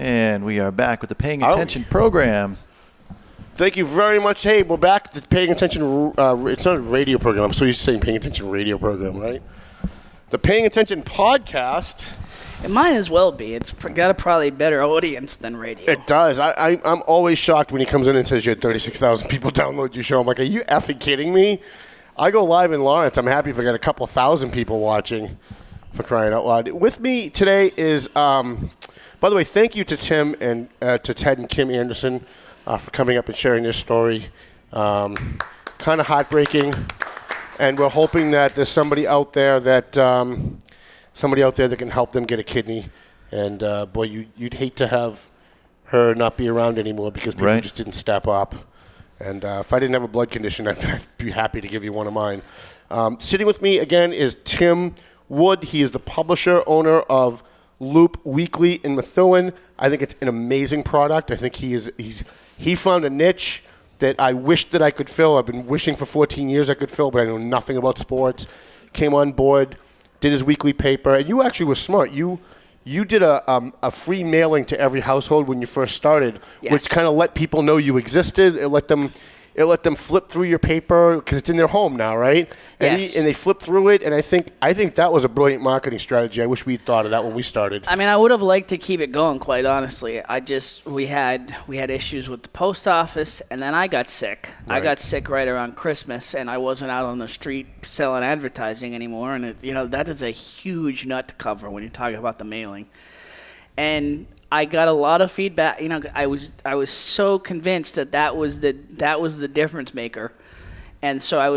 And we are back with the Paying Attention program. Thank you very much. Hey, we're back to Paying Attention. It's not a radio program. I'm so used to saying Paying Attention radio program, right? The Paying Attention podcast. It might as well be. It's got a probably better audience than radio. It does. I'm always shocked when he comes in and says you had 36,000 people download your show. I'm like, are you effing kidding me? I go live in Lawrence. I'm happy if I got a couple thousand people watching, for crying out loud. With me today is, by the way, thank you to Tim and to Ted and Kim Anderson for coming up and sharing their story. Kind of heartbreaking, and we're hoping that there's somebody out there that can help them get a kidney. And boy, you'd hate to have her not be around anymore because people just didn't step up. And if I didn't have a blood condition, I'd be happy to give you one of mine. Sitting with me again is Tim Wood. He is the publisher, owner of Loop Weekly in Methuen. I think it's an amazing product. I think he found a niche that I wish that I could fill. I've been wishing for 14 years I could fill, but I know nothing about sports. Came on board, did his weekly paper, and you actually were smart. You did a free mailing to every household when you first started, which kind of let people know you existed. It let them flip through your paper because it's in their home now, right? And, yes. And they flip through it, and I think that was a brilliant marketing strategy. I wish we'd thought of that when we started. I mean, I would have liked to keep it going, quite honestly. We had issues with the post office, and then I got sick. Right. I got sick right around Christmas, and I wasn't out on the street selling advertising anymore. And that is a huge nut to cover when you're talking about the mailing. And I got a lot of feedback. I was so convinced that was the difference maker, and so I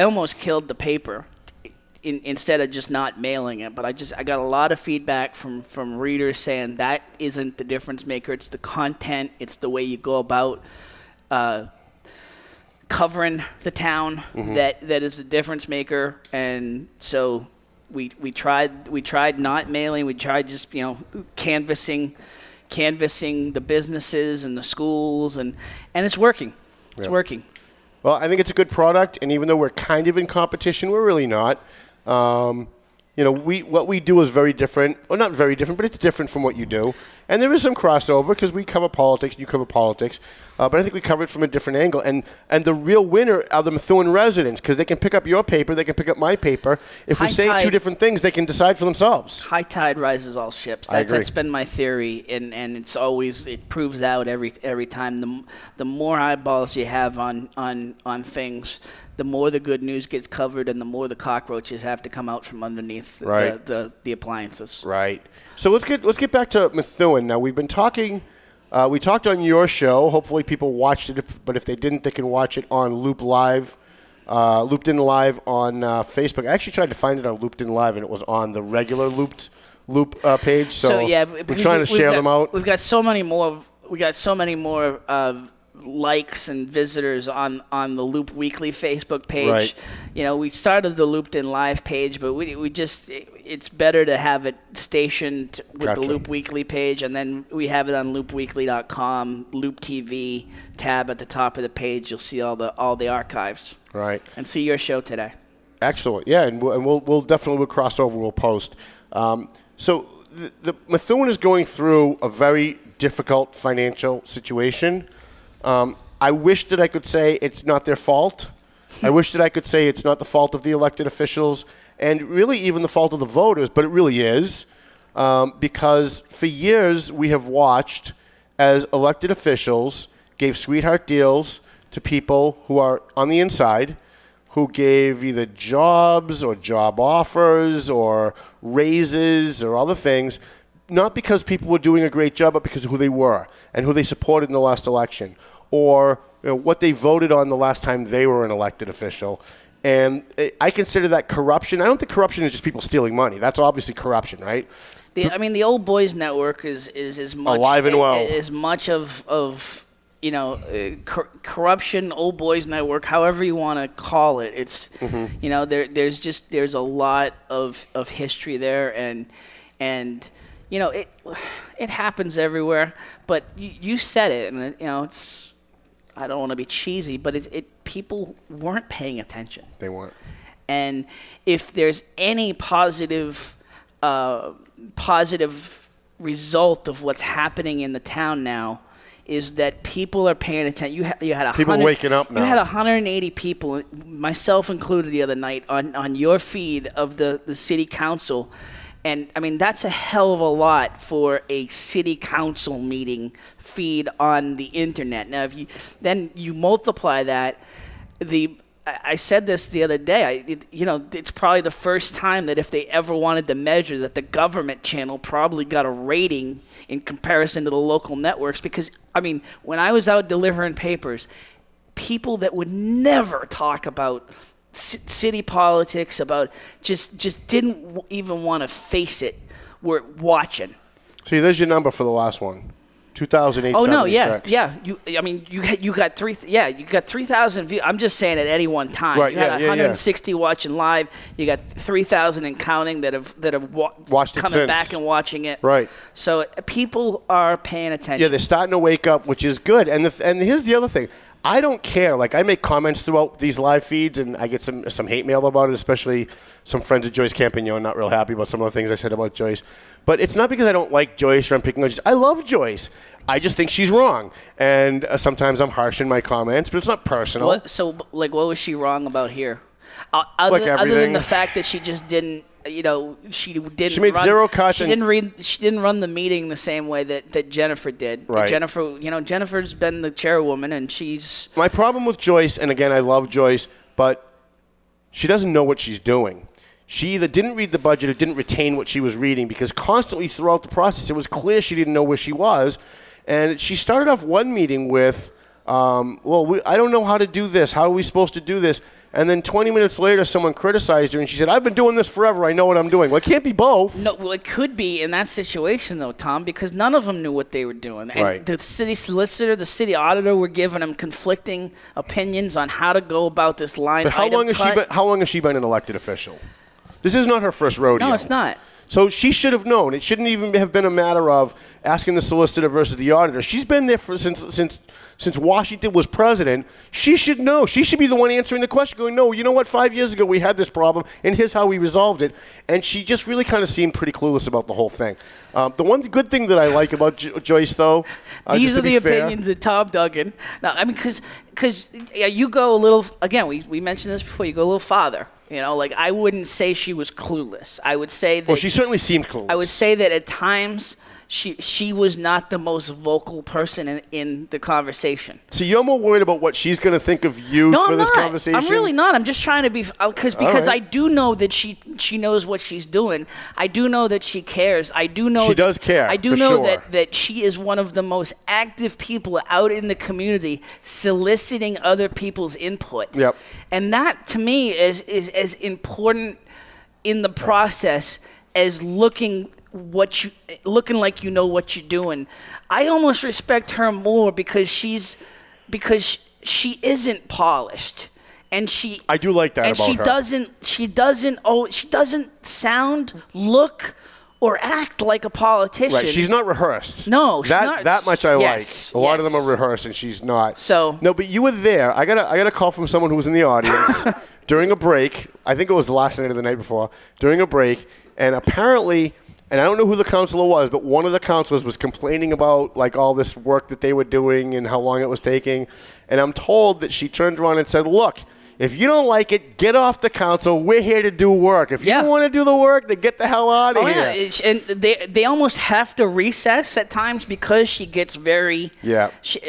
almost killed the paper instead of just not mailing it. But I got a lot of feedback from readers saying that isn't the difference maker. It's the content. It's the way you go about covering the town that is the difference maker. And so we tried not mailing. We tried just canvassing the businesses and the schools, and it's working. It's working. Well, I think it's a good product, and even though we're kind of in competition, we're really not. What we do is very different. Well, not very different, but it's different from what you do. And there is some crossover because we cover politics and you cover politics. But I think we cover it from a different angle. And the real winner are the Methuen residents because they can pick up your paper, they can pick up my paper. If we say two different things, they can decide for themselves. High tide rises all ships. I agree. That's been my theory, and it proves out every time. The more eyeballs you have on things, the more the good news gets covered, and the more the cockroaches have to come out from underneath the appliances. Right. So let's get back to Methuen. Now we've been talking. We talked on your show. Hopefully people watched it, but if they didn't, they can watch it on Loop Live, Looped In Live on Facebook. I actually tried to find it on Looped In Live, and it was on the regular Loop page. So yeah, we're trying to share them out. We've got so many more. Likes and visitors on the Loop Weekly Facebook page. Right. We started the Looped In Live page, but it's better to have it stationed with the Loop Weekly page, and then we have it on loopweekly.com, Loop TV tab at the top of the page. You'll see all the archives. Right. And see your show today. Excellent. Yeah, and we'll definitely cross over. We'll post. So the Methuen is going through a very difficult financial situation. I wish that I could say it's not their fault. I wish that I could say it's not the fault of the elected officials and really even the fault of the voters, but it really is because for years we have watched as elected officials gave sweetheart deals to people who are on the inside, who gave either jobs or job offers or raises or other things, not because people were doing a great job, but because of who they were and who they supported in the last election, or what they voted on the last time they were an elected official. And I consider that corruption. I don't think corruption is just people stealing money. That's obviously corruption, right? The Old Boys Network is as much alive and well as much of corruption. Old Boys Network, however you want to call it. It's there's a lot of history there, and it happens everywhere. But you said it, and it's. I don't want to be cheesy, but people weren't paying attention. They weren't. And if there's any positive result of what's happening in the town now is that people are paying attention. You had people waking up now. You had 180 people, myself included, the other night on your feed of the city council. And, I mean, that's a hell of a lot for a city council meeting feed on the internet. Now, if you multiply that, I said this the other day. It's probably the first time that if they ever wanted to measure that the government channel probably got a rating in comparison to the local networks. Because, I mean, when I was out delivering papers, people that would never talk about city politics, about just didn't even want to face it, were watching. See, there's your number for the last one. 2008. Oh no, yeah. You got 3,000 views. I'm just saying at any one time. Right, you had 160 watching live. You got 3,000 and counting that have watched it coming back and watching it. Right. So people are paying attention. Yeah, they're starting to wake up, which is good. And here's the other thing. I don't care. Like, I make comments throughout these live feeds, and I get some hate mail about it, especially some friends of Joyce Campagnon not real happy about some of the things I said about Joyce. But it's not because I don't like Joyce or I'm picking on Joyce. I love Joyce. I just think she's wrong. And sometimes I'm harsh in my comments, but it's not personal. What was she wrong about here? Other than the fact that she just didn't, she didn't. She made zero cuts. She didn't run the meeting the same way that Jennifer did. Right. Jennifer's been the chairwoman, and she's. My problem with Joyce, and again, I love Joyce, but she doesn't know what she's doing. She either didn't read the budget or didn't retain what she was reading, because constantly throughout the process, it was clear she didn't know where she was. And she started off one meeting with, I don't know how to do this. How are we supposed to do this? And then 20 minutes later, someone criticized her, and she said, I've been doing this forever. I know what I'm doing. Well, it can't be both. No, well, it could be in that situation, though, Tom, because none of them knew what they were doing. And right. The city solicitor, the city auditor were giving them conflicting opinions on how to go about this line but how long has she been an elected official? This is not her first rodeo. No, it's not. So she should have known. It shouldn't even have been a matter of asking the solicitor versus the auditor. She's been there since Washington was president. She should know. She should be the one answering the question, going, no, you know what, 5 years ago we had this problem, and here's how we resolved it. And she just really kind of seemed pretty clueless about the whole thing. The one good thing that I like about Joyce, though, these are the opinions of Tom Duggan. Now, I mean, because you go a little, again, we mentioned this before, you go a little farther. I wouldn't say she was clueless. I would say that. Well, she certainly seemed clueless. I would say that at times she was not the most vocal person in the conversation. So you're more worried about what she's going to think of you for this conversation? I'm really not. I'm just trying to be because right. I do know that she knows what she's doing. I do know that she cares. I do know she does care. I do know that she is one of the most active people out in the community, soliciting other people's input. Yep. And that to me is as important in the process as looking like you know what you're doing. I almost respect her more because she isn't polished, and I do like that about her. She doesn't sound, look, or act like a politician. Right, she's not rehearsed. No, she's not. That much I like. A lot of them are rehearsed, and she's not. So no, but you were there. I got a call from someone who was in the audience during a break. I think it was the last night or the night before. During a break, and apparently. And I don't know who the counselor was, but one of the counselors was complaining about all this work that they were doing and how long it was taking. And I'm told that she turned around and said, look, if you don't like it, get off the council. We're here to do work. If you don't want to do the work, then get the hell out of here. Yeah. And they almost have to recess at times because she gets very... Yeah. She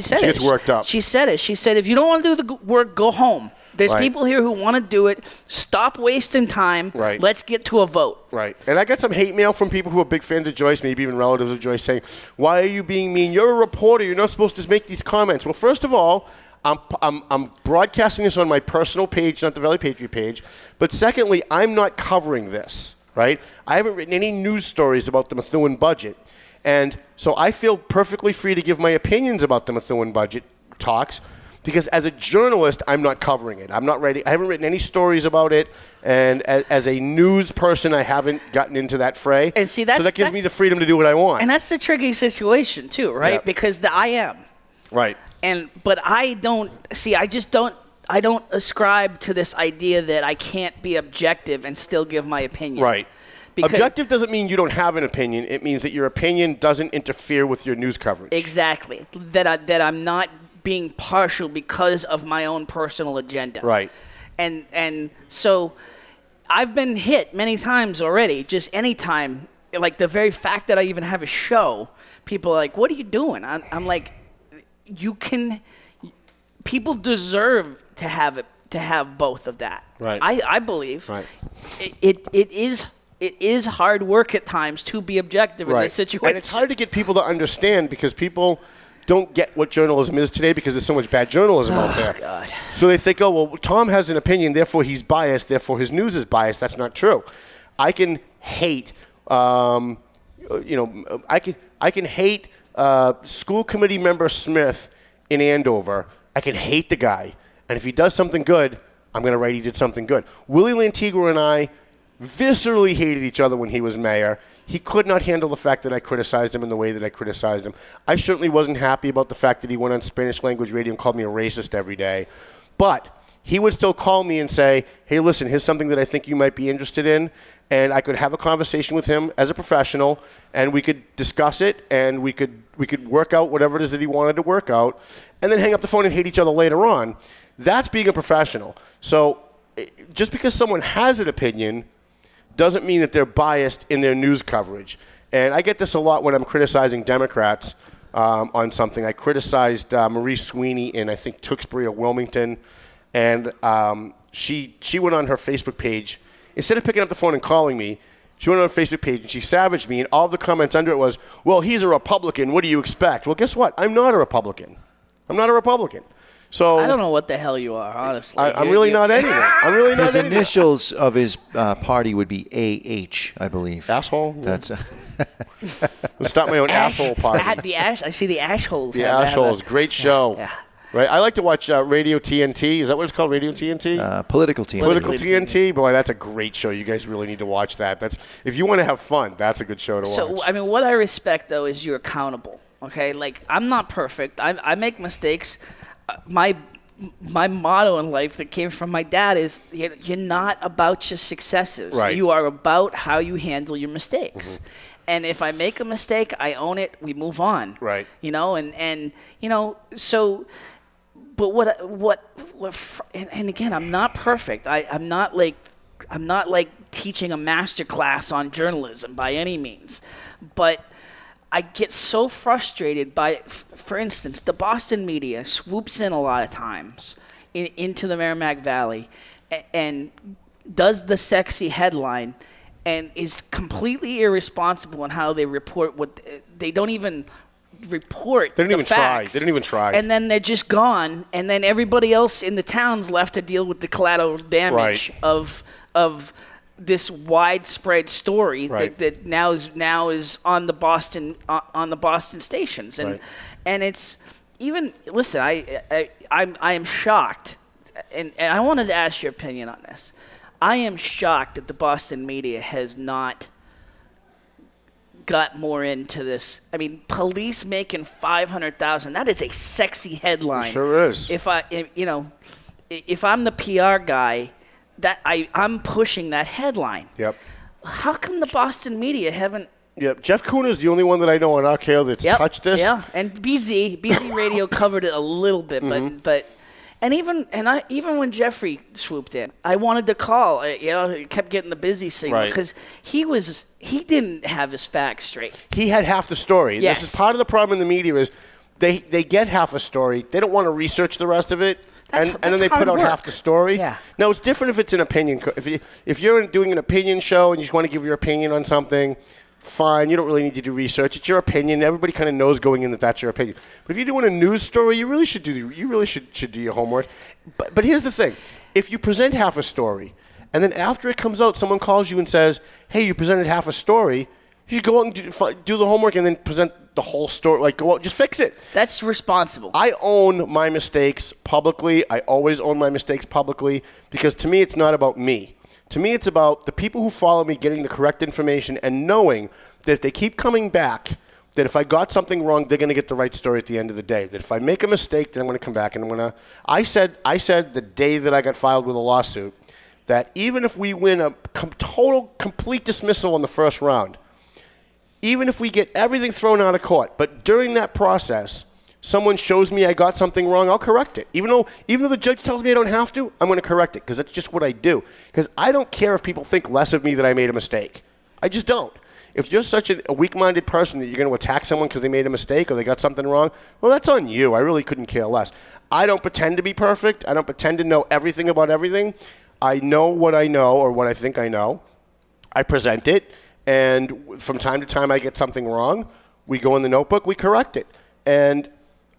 said she gets worked up. She said it. She said, if you don't want to do the work, go home. There's people here who want to do it. Stop wasting time. Right. Let's get to a vote. Right. And I got some hate mail from people who are big fans of Joyce, maybe even relatives of Joyce, saying, why are you being mean? You're a reporter. You're not supposed to make these comments. Well, first of all, I'm broadcasting this on my personal page, not the Valley Patriot page. But secondly, I'm not covering this, right? I haven't written any news stories about the Methuen budget. And so I feel perfectly free to give my opinions about the Methuen budget talks. Because as a journalist, I'm not covering it. I'm not ready. I haven't written any stories about it, and as a news person, I haven't gotten into that fray. And see, so that gives me the freedom to do what I want. And that's the tricky situation too, right? Yeah. Because I am. Right. But I don't see. I don't ascribe to this idea that I can't be objective and still give my opinion. Right. Objective doesn't mean you don't have an opinion. It means that your opinion doesn't interfere with your news coverage. Exactly. That I'm not being partial because of my own personal agenda. Right. And so I've been hit many times already, just any time. Like the very fact that I even have a show, people are like, what are you doing? I'm like, people deserve to have both of that. Right. I believe. Right. It is hard work at times to be objective in this situation. And it's hard to get people to understand because people don't get what journalism is today because there's so much bad journalism out there. God. So they think, oh, well, Tom has an opinion, therefore he's biased, therefore his news is biased. That's not true. I can hate, I can hate school committee member Smith in Andover. I can hate the guy. And if he does something good, I'm going to write he did something good. Willie Lantigua and I viscerally hated each other when he was mayor. He could not handle the fact that I criticized him in the way that I criticized him. I certainly wasn't happy about the fact that he went on Spanish language radio and called me a racist every day. But he would still call me and say, hey, listen, here's something that I think you might be interested in. And I could have a conversation with him as a professional, and we could discuss it, and we could work out whatever it is that he wanted to work out, and then hang up the phone and hate each other later on. That's being a professional. So just because someone has an opinion doesn't mean that they're biased in their news coverage. And I get this a lot when I'm criticizing Democrats on something. I criticized Marie Sweeney in, I think, Tewksbury or Wilmington, and she went on her Facebook page. Instead of picking up the phone and calling me, she went on her Facebook page and she savaged me, and all the comments under it was, well, he's a Republican. What do you expect? Well, guess what? I'm not a Republican. I'm not a Republican. So I don't know what the hell you are, honestly. I'm really not anything. I'm really not His anything. initials of his party would be AH, I believe. Asshole? That's Let's start my own asshole party. I see the Ashholes. The Ashholes. Great show. Yeah. Right? I like to watch Radio TNT. Is that what it's called, Radio TNT? Political TNT. Political TNT. Boy, that's a great show. You guys really need to watch that. If you want to have fun, that's a good show to watch. So, I mean, what I respect, though, is you're accountable, okay? Like, I'm not perfect. I make mistakes. My motto in life that came from my dad is you're not about your successes. Right. You are about how you handle your mistakes. Mm-hmm. And if I make a mistake, I own it. We move on. Right. So, but and again, I'm not perfect. I'm not like teaching a master class on journalism by any means, but I get so frustrated by, for instance, the Boston media swoops in a lot of times into the Merrimack Valley and does the sexy headline and is completely irresponsible in how they report they don't even report They don't even facts. try. They don't even try. And then they're just gone, and then everybody else in the town's left to deal with the collateral damage of this widespread story that now is on the Boston stations, and it's even listen. I am shocked, and I wanted to ask your opinion on this. I am shocked that the Boston media has not got more into this. I mean, police making $500,000. That is a sexy headline. It sure is. If I'm the PR guy, that I'm pushing that headline. Yep. How come the Boston media haven't? Yep. Jeff Kuhner's the only one that I know on RKO that's touched this. Yeah, and BZ Radio covered it a little bit, but even when Jeffrey swooped in, I wanted to call. He kept getting the busy signal because he didn't have his facts straight. He had half the story. Yes. This is part of the problem in the media is they get half a story. They don't want to research the rest of it. And then they put out half the story. Yeah. Now, it's different if it's an opinion. If you're doing an opinion show and you just want to give your opinion on something, fine. You don't really need to do research. It's your opinion. Everybody kind of knows going in that that's your opinion. But if you're doing a news story, you really should do your homework. But here's the thing: if you present half a story, and then after it comes out, someone calls you and says, "Hey, you presented half a story," you should go out and do the homework and then present the whole story. Like, go out, just fix it. That's responsible. I own my mistakes publicly. I always own my mistakes publicly because to me, it's not about me. To me, it's about the people who follow me getting the correct information and knowing that if they keep coming back, that if I got something wrong, they're going to get the right story at the end of the day. That if I make a mistake, then I'm going to come back and I'm going to. I said the day that I got filed with a lawsuit, that even if we win a complete dismissal in the first round, even if we get everything thrown out of court, but during that process, someone shows me I got something wrong, I'll correct it. Even though the judge tells me I don't have to, I'm going to correct it because that's just what I do. Because I don't care if people think less of me that I made a mistake. I just don't. If you're such a weak-minded person that you're going to attack someone because they made a mistake or they got something wrong, well, that's on you. I really couldn't care less. I don't pretend to be perfect. I don't pretend to know everything about everything. I know what I know or what I think I know. I present it, and from time to time I get something wrong. We go in the notebook, we correct it. And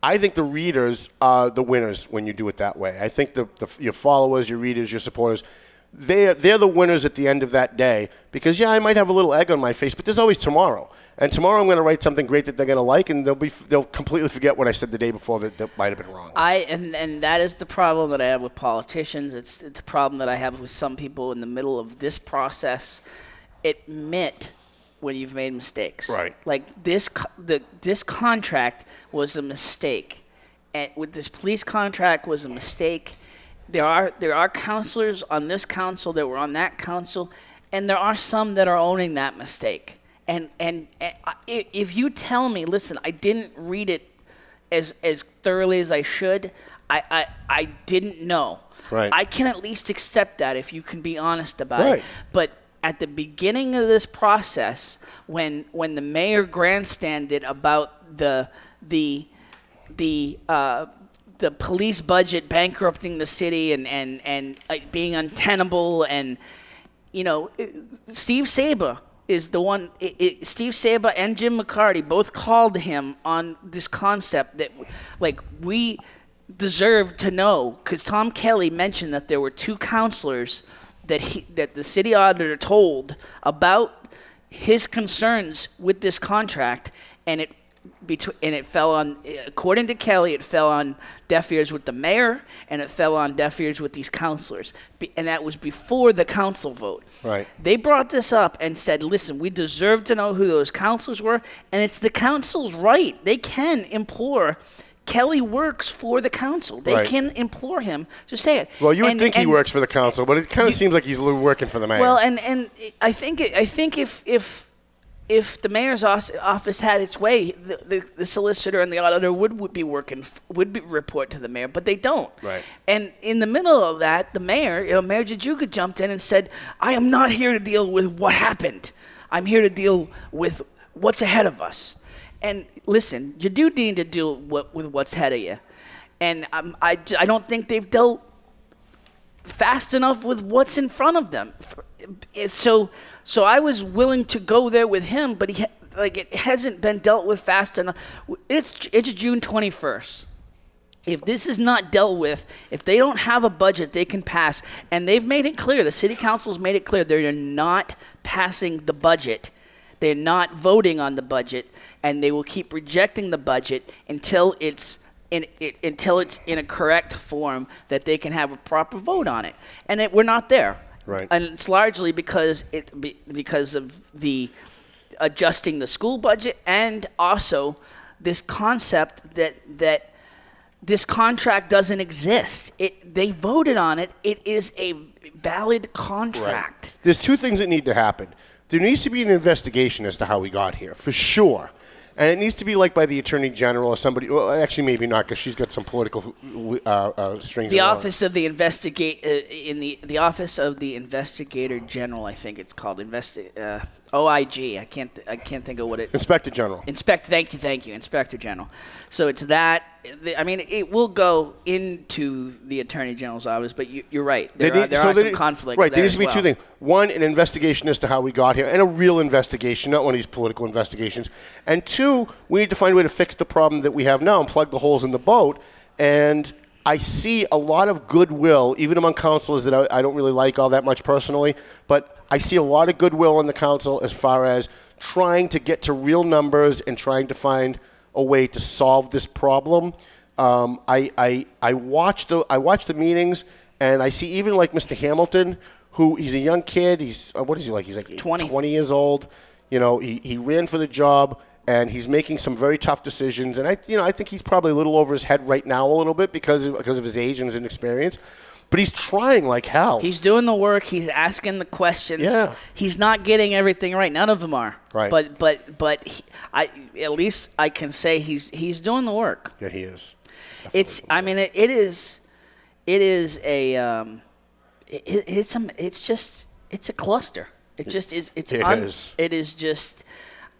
I think the readers are the winners when you do it that way. I think your followers, your readers, your supporters, they're the winners at the end of that day because, yeah, I might have a little egg on my face, but there's always tomorrow. And tomorrow I'm going to write something great that they're going to like, and they'll completely forget what I said the day before that might have been wrong. And that is the problem that I have with politicians. It's the problem that I have with some people in the middle of this process. Admit when you've made mistakes. Right. Like this contract was a mistake, and with this police contract was a mistake. There are counselors on this council that were on that council, and there are some that are owning that mistake. And if you tell me, listen, I didn't read it as thoroughly as I should, I didn't know. Right. I can at least accept that if you can be honest about Right. it. But at the beginning of this process, when the mayor grandstanded about the police budget bankrupting the city and being untenable, and Steve Saber is the one. Steve Saber and Jim McCarty both called him on this concept that, like, we deserve to know, because Tom Kelly mentioned that there were two counselors that the city auditor told about his concerns with this contract, and it fell on, according to Kelly, it fell on deaf ears with the mayor, and it fell on deaf ears with these counselors. And that was before the council vote. Right. They brought this up and said, listen, we deserve to know who those counselors were, and it's the council's right. They can implore. Kelly works for the council. They Right. can implore him to say it. Well, you would think he works for the council, but it kind of seems like he's working for the mayor. Well, and I think if the mayor's office had its way, the solicitor and the auditor would report to the mayor, but they don't. Right. And in the middle of that, the mayor, Mayor Jajuga, jumped in and said, "I am not here to deal with what happened. I'm here to deal with what's ahead of us." And listen, you do need to deal with what's ahead of you, and I don't think they've dealt fast enough with what's in front of them. So I was willing to go there with him, but it hasn't been dealt with fast enough. It's June 21st. If this is not dealt with, if they don't have a budget they can pass, and they've made it clear, the city council's made it clear, they're not passing the budget. They're not voting on the budget, and they will keep rejecting the budget until it's in a correct form that they can have a proper vote on it. And we're not there. Right. And it's largely because of the adjusting the school budget, and also this concept that this contract doesn't exist. They voted on it. It is a valid contract. Right. There's two things that need to happen. There needs to be an investigation as to how we got here, for sure. And it needs to be like by the Attorney General or somebody. Well, actually, maybe not, because she's got some political strings. The along. office of the the office of the Investigator General, I think it's called OIG. I can't think of what it. Inspector General. Thank you, Inspector General. So it's that. I mean, it will go into the Attorney General's office, but you're right. There are some conflicts. Right. There needs to be as two well. things. One, an investigation as to how we got here, and a real investigation, not one of these political investigations. And two, we need to find a way to fix the problem that we have now and plug the holes in the boat. And I see a lot of goodwill, even among councilors that I don't really like all that much personally, but I see a lot of goodwill in the council as far as trying to get to real numbers and trying to find a way to solve this problem. I watch the meetings, and I see even like Mr. Hamilton, who he's a young kid. He's what is he like? He's like 20 years old. He ran for the job, and he's making some very tough decisions. And I think he's probably a little over his head right now a little bit because of his age and his inexperience. but he's trying like hell. He's doing the work. He's asking the questions. Yeah. He's not getting everything right. None of them are. Right. But at least I can say he's doing the work. Yeah, he is. It's a cluster. It just is. It is just.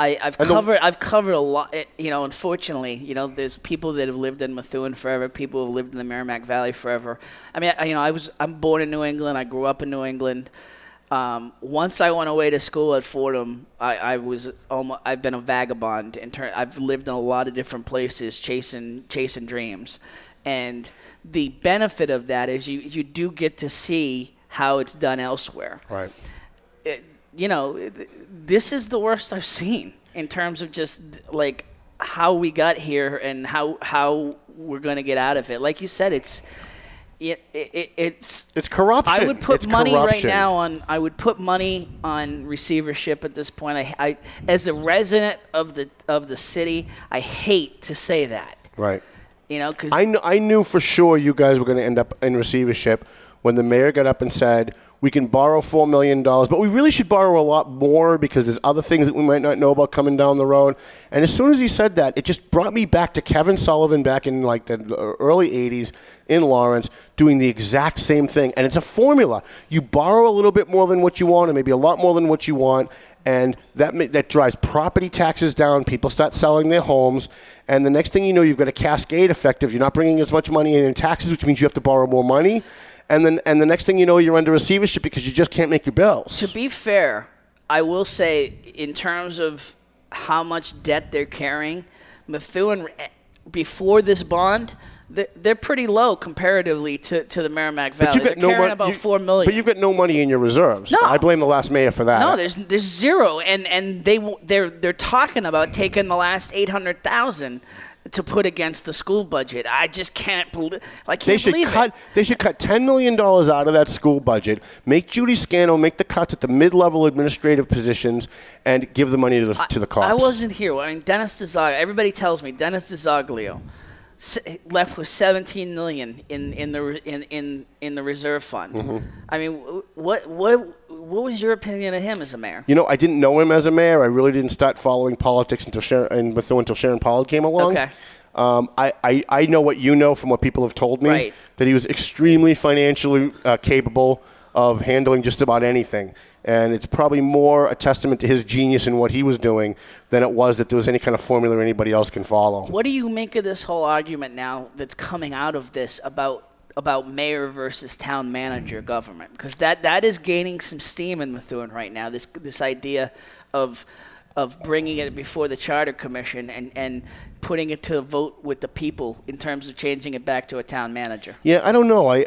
I've covered a lot. Unfortunately, there's people that have lived in Methuen forever. People who have lived in the Merrimack Valley forever. I mean, I'm born in New England. I grew up in New England. Once I went away to school at Fordham, I've been a vagabond. I've lived in a lot of different places, chasing dreams, and the benefit of that is you do get to see how it's done elsewhere. Right. This is the worst I've seen in terms of just like how we got here and how we're going to get out of it. Like you said, it's corruption. I would put money corruption. right now on. I would put money on receivership at this point. I as a resident of the city, I hate to say that. Right. Because I knew for sure you guys were going to end up in receivership when the mayor got up and said, we can borrow $4 million, but we really should borrow a lot more because there's other things that we might not know about coming down the road. And as soon as he said that, it just brought me back to Kevin Sullivan back in like the early 80s in Lawrence doing the exact same thing. And it's a formula. You borrow a little bit more than what you want and maybe a lot more than what you want, and that drives property taxes down. People start selling their homes. And the next thing you know, you've got a cascade effect of you're not bringing as much money in taxes, which means you have to borrow more money. And the next thing you know, you're under receivership because you just can't make your bills. To be fair, I will say in terms of how much debt they're carrying, Methuen, before this bond, they're pretty low comparatively to the Merrimack Valley. They're carrying about $4 million. But you've got no money in your reserves. No. I blame the last mayor for that. No, there's zero, and they're talking about taking the last $800,000 to put against the school budget. I just can't believe. They should cut $10 million out of that school budget. Make Judy Scannell make the cuts at the mid-level administrative positions, and give the money to the cops. I wasn't here. I mean, Dennis DeZoglio. Everybody tells me Dennis DeZoglio left with $17 million in the reserve fund. Mm-hmm. I mean, what was your opinion of him as a mayor? I didn't know him as a mayor. I really didn't start following politics until Sharon Pollard came along. Okay. I know what you know from what people have told me, right, that he was extremely financially capable of handling just about anything. And it's probably more a testament to his genius in what he was doing than it was that there was any kind of formula anybody else can follow. What do you make of this whole argument now that's coming out of this about mayor versus town manager government? Because that is gaining some steam in Methuen right now, this idea of bringing it before the Charter Commission and putting it to a vote with the people in terms of changing it back to a town manager. Yeah, I don't know. I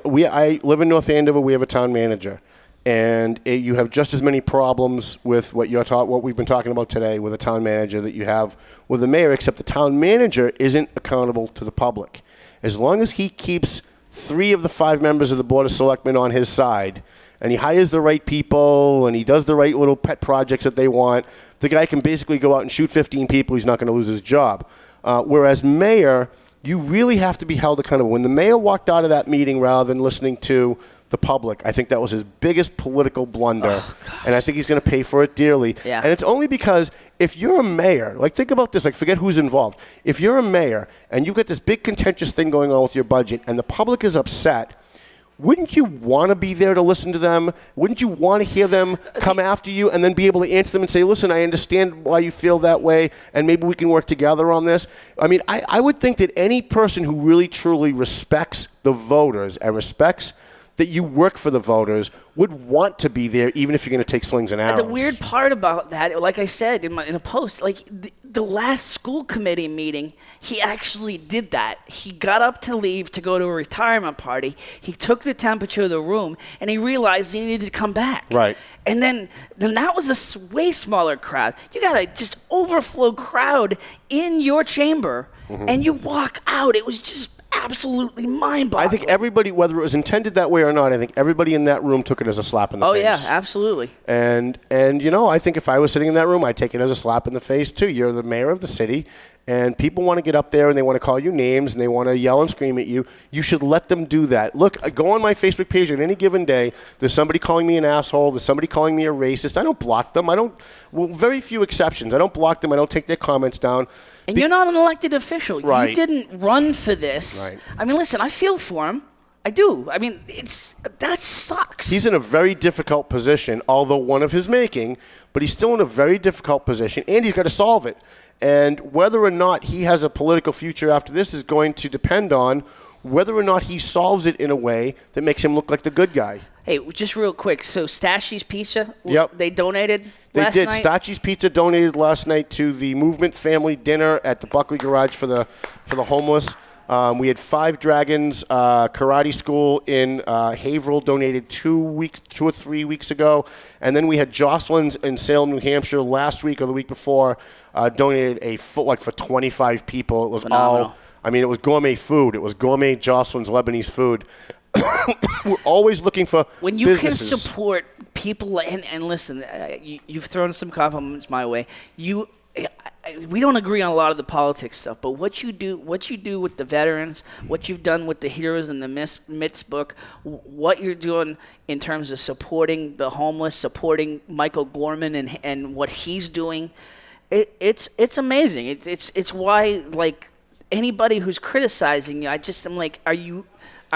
live in North Andover. We have a town manager. And you have just as many problems with what we've been talking about today with a town manager that you have with the mayor, except the town manager isn't accountable to the public. As long as he keeps 3 of the 5 members of the Board of Selectmen on his side, and he hires the right people, and he does the right little pet projects that they want, the guy can basically go out and shoot 15 people. He's not going to lose his job. Whereas mayor, you really have to be held accountable. When the mayor walked out of that meeting rather than listening to the public, I think that was his biggest political blunder, and I think he's going to pay for it dearly. Yeah. And it's only because if you're a mayor, think about this, forget who's involved. If you're a mayor and you've got this big contentious thing going on with your budget and the public is upset, wouldn't you want to be there to listen to them? Wouldn't you want to hear them come after you and then be able to answer them and say, listen, I understand why you feel that way, and maybe we can work together on this? I mean, I would think that any person who really, truly respects the voters and respects that you work for the voters would want to be there, even if you're going to take slings and arrows. The weird part about that, like I said in a post, the last school committee meeting, he actually did that. He got up to leave to go to a retirement party. He took the temperature of the room, and he realized he needed to come back. Right. And then that was a way smaller crowd. You got a just overflow crowd in your chamber, and you walk out. It was just absolutely mind-boggling. I think everybody, whether it was intended that way or not, I think everybody in that room took it as a slap in the face. Oh, yeah, absolutely. And I think if I was sitting in that room, I'd take it as a slap in the face, too. You're the mayor of the city, and people want to get up there and they want to call you names and they want to yell and scream at you, you should let them do that. Look, go on my Facebook page on any given day. There's somebody calling me an asshole. There's somebody calling me a racist. I don't block them. Very few exceptions. I don't block them. I don't take their comments down. And you're not an elected official. Right. You didn't run for this. Right. I mean, listen, I feel for him. I do. I mean, that sucks. He's in a very difficult position, although one of his making, but he's still in a very difficult position, and he's got to solve it. And whether or not he has a political future after this is going to depend on whether or not he solves it in a way that makes him look like the good guy. Hey, just real quick. So Stashi's Pizza, Yep. they donated They last did. night? Stashi's Pizza donated last night to the Movement Family Dinner at the Buckley Garage for the homeless. We had Five Dragons Karate School in Haverhill donated 2 or 3 weeks ago. And then we had Jocelyn's in Salem, New Hampshire last week or the week before donated for 25 people. It was Phenomenal. it was gourmet food. It was gourmet Jocelyn's Lebanese food. We're always looking for when you businesses. can support people, and listen, you've thrown some compliments my way. We don't agree on a lot of the politics stuff, but what you do with the veterans, what you've done with the Heroes in the Myths book, what you're doing in terms of supporting the homeless, supporting Michael Gorman and what he's doing, it's amazing. It's why, like, anybody who's criticizing you, I'm like, are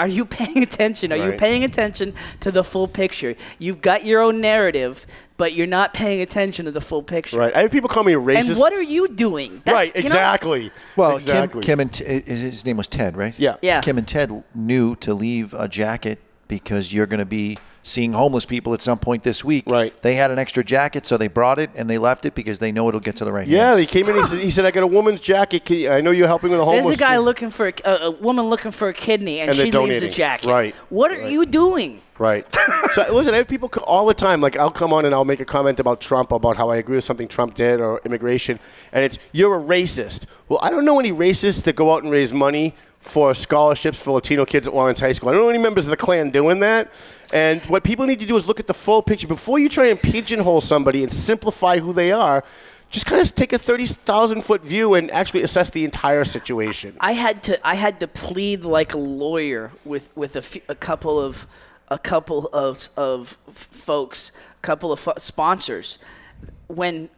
you paying attention? Are you Right. paying attention to the full picture? You've got your own narrative, but you're not paying attention to the full picture. Right. I have people call me a racist. And what are you doing? Right, exactly. Well, exactly. Kim and his name was Ted, right? Yeah. Yeah. Kim and Ted knew to leave a jacket because you're going to be seeing homeless people at some point this week. Right. They had an extra jacket, so they brought it, and they left it because they know it'll get to the right Yeah, hands. he came in. He said, "I got a woman's jacket. I know you're helping with the homeless." There's a guy looking for a woman looking for a kidney, and And they're she leaves a donating. jacket. Right. What are you doing? Right. So listen, I have people all the time. Like, I'll come on and I'll make a comment about Trump, about how I agree with something Trump did or immigration, and it's, "You're a racist." Well, I don't know any racists that go out and raise money for scholarships for Latino kids at Lawrence High School. I don't know any members of the Klan doing that. And what people need to do is look at the full picture. Before you try and pigeonhole somebody and simplify who they are, just kind of take a 30,000-foot view and actually assess the entire situation. I had to plead like a lawyer with a couple of folks, sponsors. When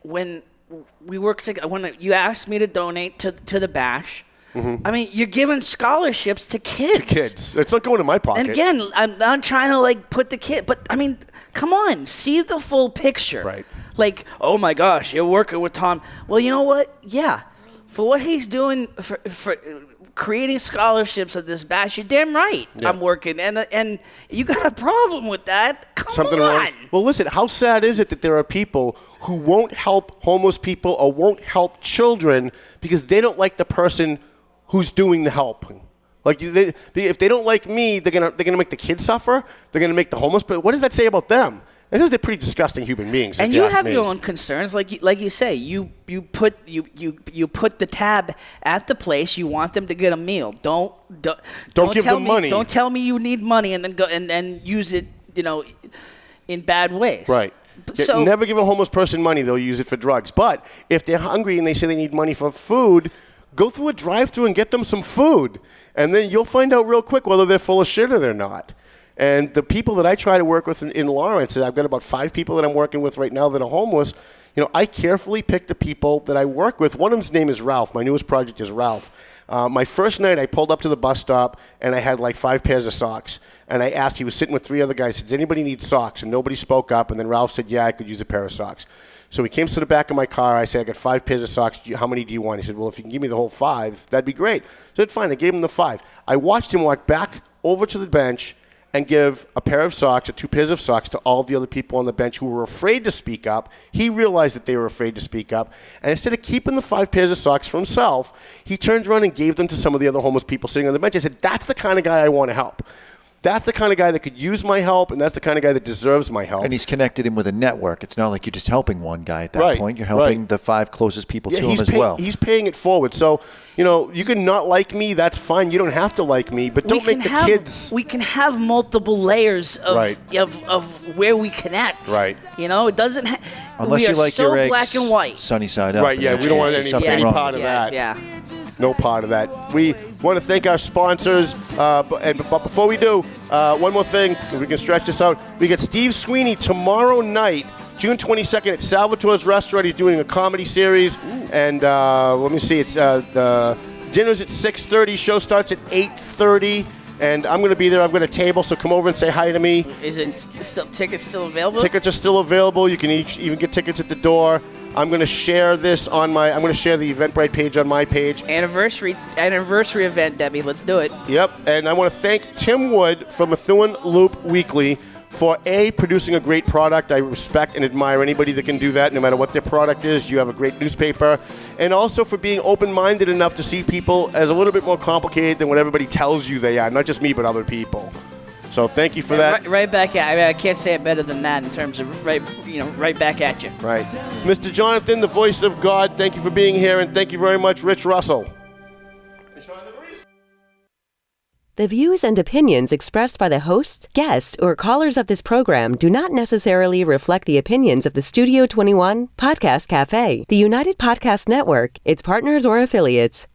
we worked together, when you asked me to donate to the bash. Mm-hmm. I mean, you're giving scholarships to kids. It's not going in my pocket. And again, I'm not trying to like put the kid, but I mean, come on, see the full picture. Right. Like, oh my gosh, you're working with Tom. Well, you know what? Yeah, for what he's doing for creating scholarships at this bash, you're damn right. Yeah. I'm working, and you got a problem with that? Come Something on. wrong. Well, listen, how sad is it that there are people who won't help homeless people or won't help children because they don't like the person who's doing the helping? Like, if they don't like me, they're gonna make the kids suffer. They're gonna make the homeless. But what does that say about them? It says they're pretty disgusting human beings. And if you ask have me. your own concerns, like you say. You put the tab at the place. You want them to get a meal. Don't give tell them me, money. Don't tell me you need money and then go and then use it, in bad ways. Right. So Never give a homeless person money. They'll use it for drugs. But if they're hungry and they say they need money for food, go through a drive-thru and get them some food. And then you'll find out real quick whether they're full of shit or they're not. And the people that I try to work with in Lawrence, I've got about 5 people that I'm working with right now that are homeless. I carefully pick the people that I work with. One of them's name is Ralph. My newest project is Ralph. My first night, I pulled up to the bus stop, and I had like 5 pairs of socks. And I asked, he was sitting with 3 other guys, does anybody need socks? And nobody spoke up. And then Ralph said, yeah, I could use a pair of socks. So he came to the back of my car. I said, I got 5 pairs of socks. How many do you want? He said, well, if you can give me the whole 5, that'd be great. So I said, fine. I gave him the 5. I watched him walk back over to the bench and give a pair of socks or 2 pairs of socks to all the other people on the bench who were afraid to speak up. He realized that they were afraid to speak up. And instead of keeping the 5 pairs of socks for himself, he turned around and gave them to some of the other homeless people sitting on the bench. I said, that's the kind of guy I want to help. That's the kind of guy that could use my help, and that's the kind of guy that deserves my help. And he's connected in with a network. It's not like you're just helping one guy at that Right, point. You're helping right. the 5 closest people to him he's as well. He's paying it forward. So, you can not like me. That's fine. You don't have to like me, but don't make the kids. We can have multiple layers of Right. of where we connect. Right. It doesn't. Unless we you are like so your eggs black and white. sunny side up. Right, yeah, we don't want There's any something any wrong part with of that. Yeah. No part of that. We want to thank our sponsors, but before we do, one more thing, if we can stretch this out. We get Steve Sweeney tomorrow night, June 22nd at Salvatore's Restaurant. He's doing a comedy series, and let me see, it's the dinner's at 6:30, show starts at 8:30, and I'm going to be there. I've got a table, so come over and say hi to me. Is it tickets still available? Tickets are still available. You can even get tickets at the door. I'm going to share this I'm going to share the Eventbrite page on my page. Anniversary event, Debbie. Let's do it. Yep, and I want to thank Tim Wood from Methuen Loop Weekly for producing a great product. I respect and admire anybody that can do that, no matter what their product is. You have a great newspaper. And also for being open-minded enough to see people as a little bit more complicated than what everybody tells you they are. Not just me, but other people. So thank you for that. Right back at. I can't say it better than that in terms of right back at you. Right. Mr. Jonathan, the voice of God, thank you for being here, and thank you very much, Rich Russell. The views and opinions expressed by the hosts, guests, or callers of this program do not necessarily reflect the opinions of the Studio 21 Podcast Cafe, the United Podcast Network, its partners, or affiliates.